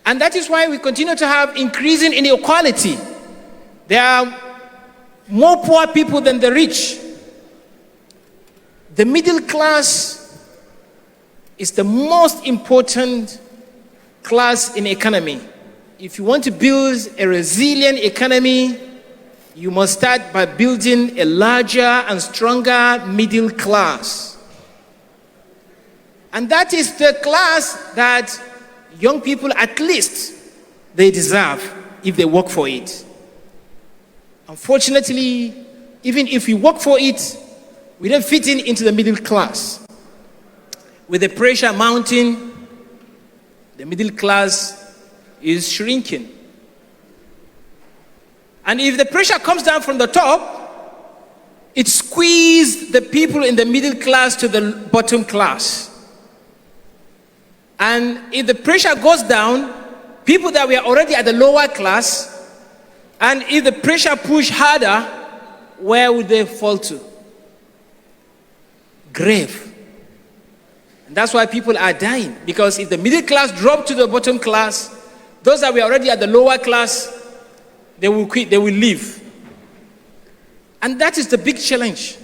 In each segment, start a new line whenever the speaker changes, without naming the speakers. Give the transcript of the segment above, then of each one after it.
And that is why we continue to have increasing inequality. There are more poor people than the rich. The middle class is the most important class in the economy. If you want to build a resilient economy, you must start by building a larger and stronger middle class. And that is the class that young people, at least, they deserve if they work for it. Unfortunately, even if we work for it, we don't fit into the middle class. With the pressure mounting, the middle class is shrinking. And if the pressure comes down from the top, it squeezes the people in the middle class to the bottom class. And if the pressure goes down, people that were already at the lower class, and if the pressure push harder, where would they fall to? Grave. And that's why people are dying. Because if the middle class drop to the bottom class, those that were already at the lower class, they will quit, they will leave. And that is the big challenge.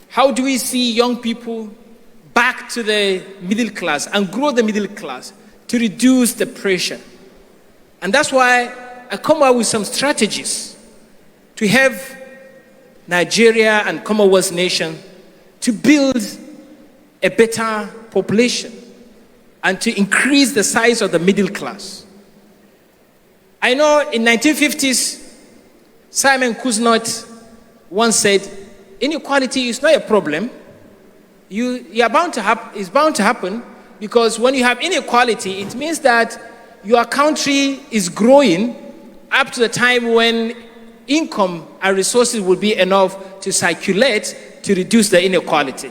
How do we see young people back to the middle class and grow the middle class to reduce the pressure? And that's why I come up with some strategies to have Nigeria and Commonwealth nation to build a better population and to increase the size of the middle class. I know in 1950s, Simon Kuznot once said, inequality is not a problem. It's bound to happen because when you have inequality, it means that your country is growing up to the time when income and resources will be enough to circulate to reduce the inequality.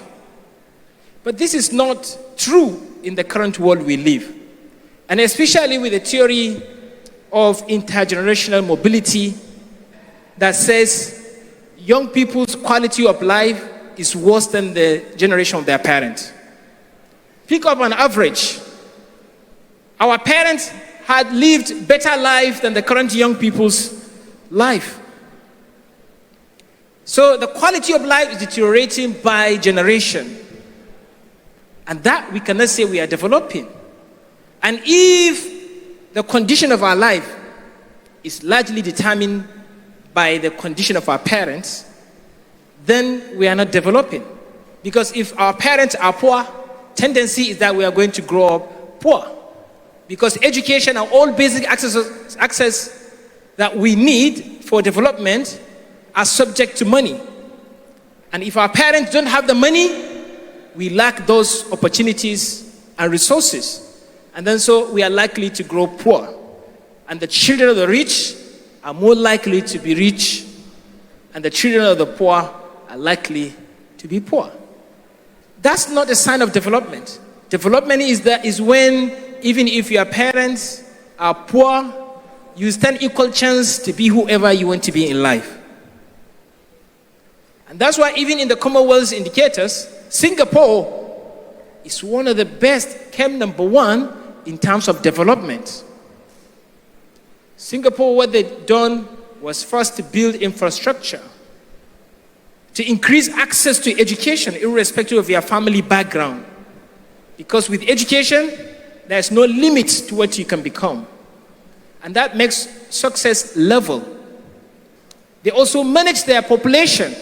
But this is not true in the current world we live. And especially with the theory of intergenerational mobility that says young people's quality of life is worse than the generation of their parents. Pick up an average. Our parents had lived better life than the current young people's life. So the quality of life is deteriorating by generation. And that we cannot say we are developing. And if the condition of our life is largely determined by the condition of our parents, then we are not developing. Because if our parents are poor, tendency is that we are going to grow up poor. Because education and all basic access that we need for development are subject to money. And if our parents don't have the money, we lack those opportunities and resources. And then so we are likely to grow poor. And the children of the rich are more likely to be rich. And the children of the poor are likely to be poor. That's not a sign of development. Development is when, even if your parents are poor, you stand equal chance to be whoever you want to be in life. And that's why even in the Commonwealth indicators, Singapore is one of the best, came number one in terms of development. Singapore, what they've done was first to build infrastructure, to increase access to education irrespective of your family background. Because with education, there's no limit to what you can become. And that makes success level. They also manage their population